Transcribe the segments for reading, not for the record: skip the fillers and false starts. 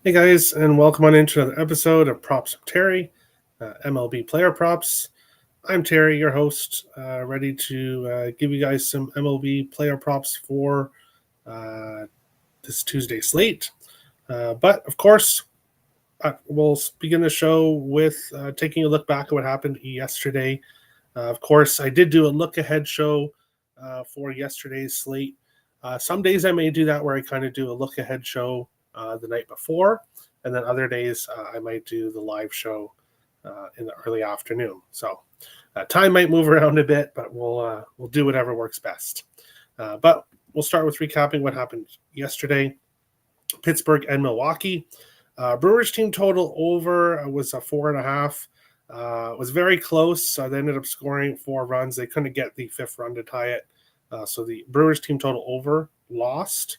Hey guys, and welcome on into another episode of Props of Terry, MLB Player Props. I'm Terry, your host, ready to give you guys some MLB player props for uh, this Tuesday slate. But of course, we'll begin the show with taking a look back at what happened yesterday. Of course, I did do a look ahead show for yesterday's slate. Some days I may do that where I kind of do a look ahead show the night before, and then other days I might do the live show in the early afternoon. So time might move around a bit, but we'll do whatever works best. But we'll start with recapping what happened yesterday. Pittsburgh and Milwaukee. Brewers team total over was a 4.5. It was very close. They ended up scoring 4 runs. They couldn't get the 5th run to tie it. So the Brewers team total over lost.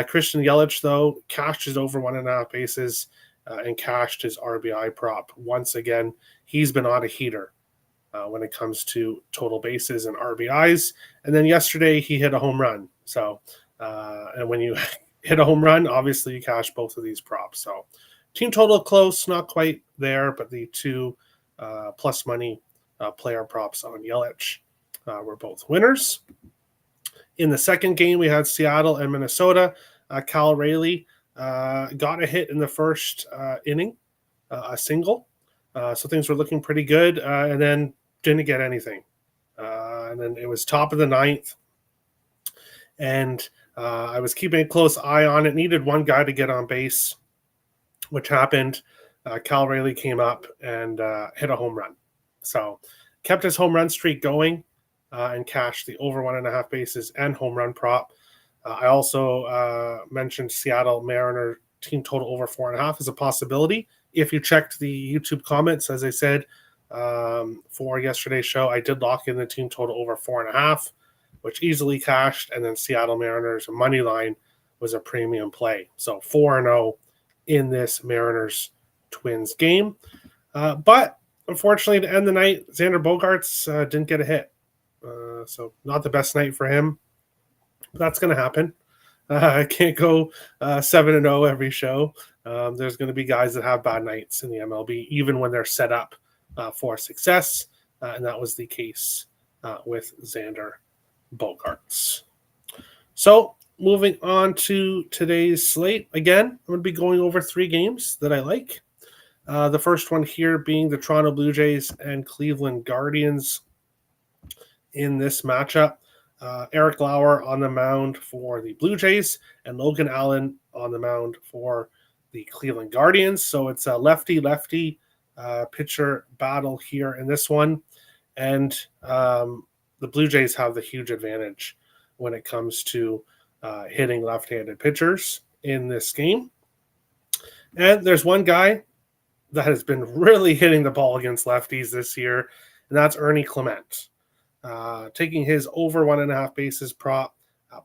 Christian Yelich, though, cashed his over 1.5 bases and cashed his RBI prop. Once again, he's been on a heater when it comes to total bases and RBIs. And then yesterday, he hit a home run. So, and when you hit a home run, obviously you cash both of these props. So team total close, not quite there, but the two plus money player props on Yelich were both winners. In the second game, we had Seattle and Minnesota. Cal Raleigh got a hit in the first inning, a single. So things were looking pretty good, and then didn't get anything. And then it was top of the ninth, and I was keeping a close eye on it. Needed one guy to get on base, which happened. Cal Raleigh came up and hit a home run. So kept his home run streak going and cashed the over 1.5 bases and home run prop. I also mentioned Seattle Mariner team total over 4.5 as a possibility. If you checked the YouTube comments, as I said for yesterday's show, I did lock in the team total over 4.5, which easily cashed, and then Seattle Mariners money line was a premium play. So 4-0 in this Mariners Twins game. But unfortunately, to end the night, Xander Bogaerts didn't get a hit. So not the best night for him. But that's going to happen. I can't go 7-0 every show. There's going to be guys that have bad nights in the MLB, even when they're set up for success. And that was the case with Xander Bogaerts. So moving on to today's slate. Again, I'm going to be going over 3 games that I like. The first one here being the Toronto Blue Jays and Cleveland Guardians in this matchup. Eric Lauer on the mound for the Blue Jays and Logan Allen on the mound for the Cleveland Guardians. So it's a lefty-lefty pitcher battle here in this one. And the Blue Jays have the huge advantage when it comes to hitting left-handed pitchers in this game. And there's one guy that has been really hitting the ball against lefties this year, and that's Ernie Clement. Taking his over 1.5 bases prop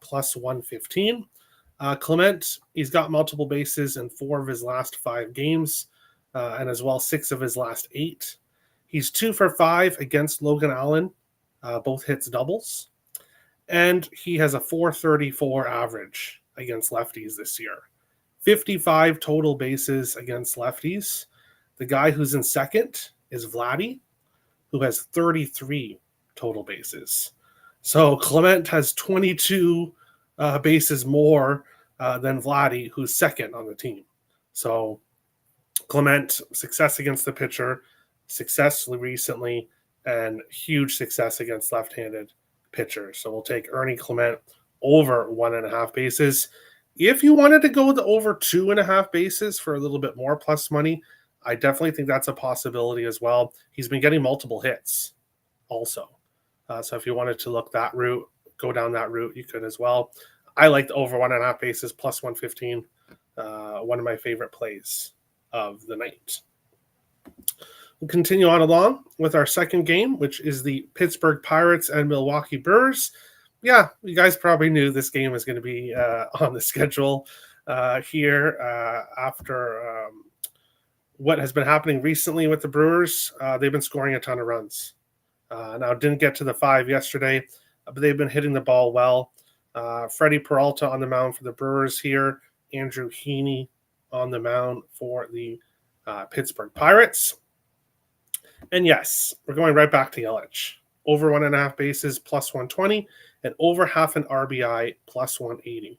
plus 115. Clement, he's got multiple bases in 4 of his last 5 games, and as well 6 of his last 8. He's 2 for 5 against Logan Allen, both hits doubles, and he has a 434 average against lefties this year. 55 total bases against lefties. The guy who's in second is Vladdy, who has 33 total bases. So Clement has 22 bases more than Vladdy, who's second on the team. So Clement, success against the pitcher, success recently, and huge success against left-handed pitchers. So we'll take Ernie Clement over 1.5 bases. If you wanted to go with the over 2.5 bases for a little bit more plus money, I definitely think that's a possibility as well. He's been getting multiple hits also. So if you wanted to look that route, go down that route, you could as well. I like the over 1.5 bases plus 115. One of my favorite plays of the night. We'll continue on along with our second game, which is the Pittsburgh Pirates and Milwaukee Brewers. Yeah, you guys probably knew this game was going to be on the schedule here after what has been happening recently with the Brewers. They've been scoring a ton of runs. Now, didn't get to the 5 yesterday, but they've been hitting the ball well. Freddie Peralta on the mound for the Brewers here. Andrew Heaney on the mound for the Pittsburgh Pirates. And yes, we're going right back to Yelich. Over 1.5 bases, plus 120, and over half an RBI, plus 180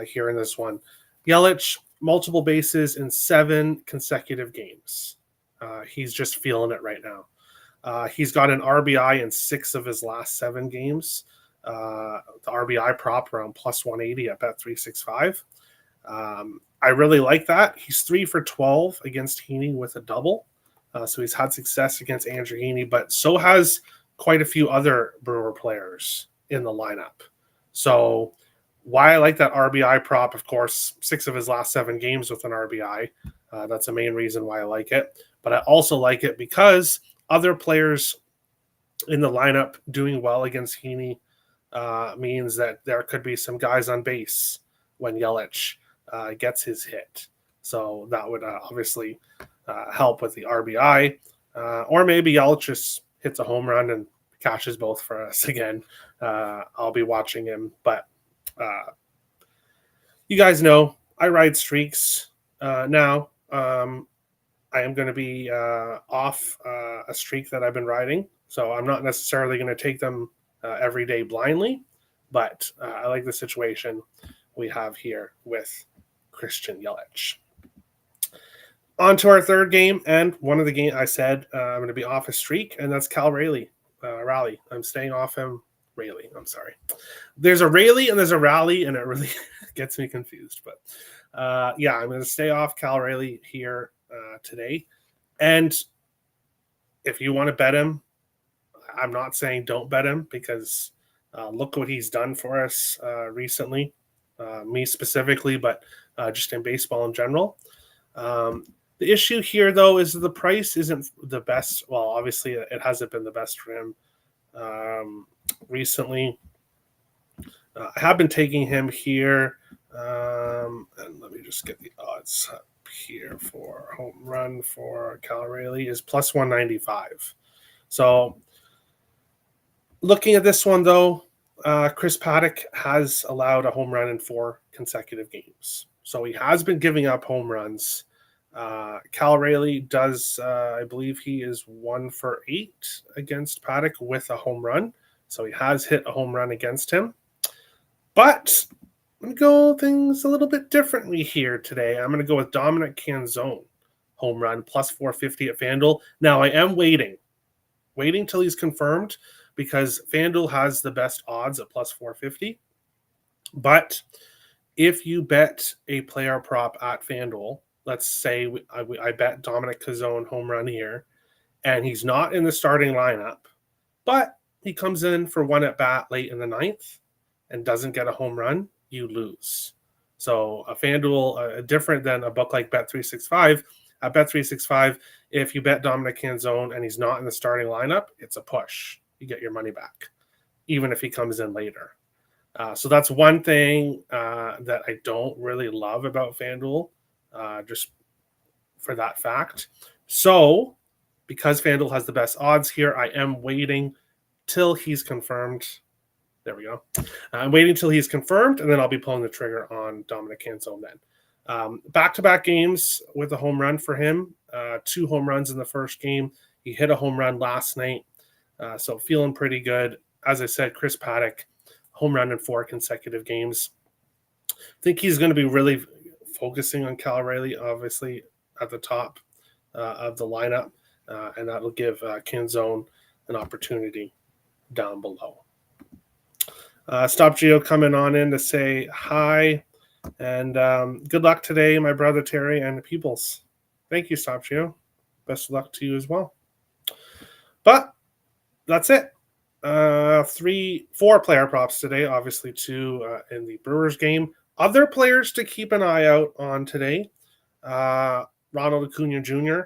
here in this one. Yelich, multiple bases in 7 consecutive games. He's just feeling it right now. He's got an RBI in 6 of his last 7 games. The RBI prop around plus 180 at Bet365. I really like that. He's 3 for 12 against Heaney with a double. So he's had success against Andrew Heaney, but so has quite a few other Brewer players in the lineup. So why I like that RBI prop, of course, 6 of his last 7 games with an RBI. That's the main reason why I like it. But I also like it because other players in the lineup doing well against Heaney means that there could be some guys on base when Yelich gets his hit. So that would obviously help with the RBI. Or maybe Yelich just hits a home run and cashes both for us again. I'll be watching him. But you guys know I ride streaks now. I am going to be off a streak that I've been riding. So I'm not necessarily going to take them every day blindly. But I like the situation we have here with Christian Yelich. On to our third game, and one of the games I said I'm going to be off a streak, and that's Cal Raleigh. Raleigh. I'm staying off him. Raleigh. I'm sorry. There's a Raleigh and there's a Raleigh, and it really gets me confused. But yeah, I'm going to stay off Cal Raleigh here today. And if you want to bet him, I'm not saying don't bet him because look what he's done for us recently. Me specifically, but just in baseball in general. The issue here, though, is the price isn't the best. Well, obviously, it hasn't been the best for him recently. I have been taking him here. And let me just get the odds up here for home run for Cal Raleigh is plus 195. So looking at this one, though, Chris Paddock has allowed a home run in 4 consecutive games. So he has been giving up home runs. Cal Raleigh does, I believe he is 1 for 8 against Paddock with a home run. So he has hit a home run against him. But I'm going to go things a little bit differently here today. I'm going to go with Dominic Canzone, home run, plus 450 at FanDuel. Now, I am waiting till he's confirmed because FanDuel has the best odds at plus 450. But if you bet a player prop at FanDuel, let's say I bet Dominic Canzone home run here, and he's not in the starting lineup, but he comes in for one at bat late in the 9th and doesn't get a home run, you lose. So a FanDuel, different than a book like Bet365. At Bet365, if you bet Dominic Canzone and he's not in the starting lineup, it's a push. You get your money back, even if he comes in later. So that's one thing that I don't really love about FanDuel, just for that fact. So because FanDuel has the best odds here, I am waiting till he's confirmed. There we go. I'm waiting till he's confirmed, and then I'll be pulling the trigger on Dominic Canzone then. Back-to-back games with a home run for him. 2 home runs in the first game. He hit a home run last night, so feeling pretty good. As I said, Chris Paddock, home run in 4 consecutive games. I think he's going to be really focusing on Cal Raleigh, obviously, at the top of the lineup, and that'll give Canzone an opportunity down below. Stop Geo coming on in to say hi, and good luck today, my brother Terry and the Peoples. Thank you, Stop Geo. Best of luck to you as well. But that's it. 4 player props today, obviously 2 in the Brewers game. Other players to keep an eye out on today. Ronald Acuna Jr.,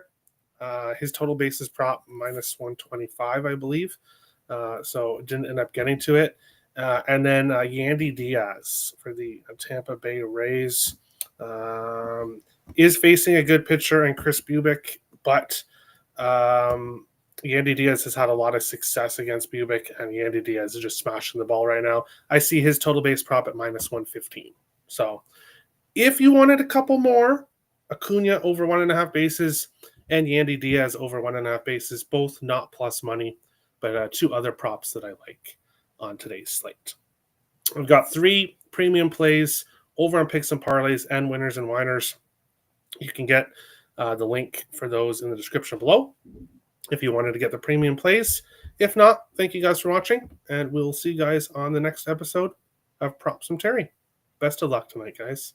his total bases prop minus 125, I believe. So didn't end up getting to it. And then Yandy Diaz for the Tampa Bay Rays is facing a good pitcher in Chris Bubic, but Yandy Diaz has had a lot of success against Bubic, and Yandy Diaz is just smashing the ball right now. I see his total base prop at minus 115. So if you wanted a couple more Acuna over 1.5 bases, and Yandy Diaz over 1.5 bases, both not plus money, but two other props that I like on today's slate. I've got 3 premium plays over on Picks and Parlays and Winners and Winers. You can get the link for those in the description below if you wanted to get the premium plays. If not, thank you guys for watching, and we'll see you guys on the next episode of Props from Terry. Best of luck tonight, guys.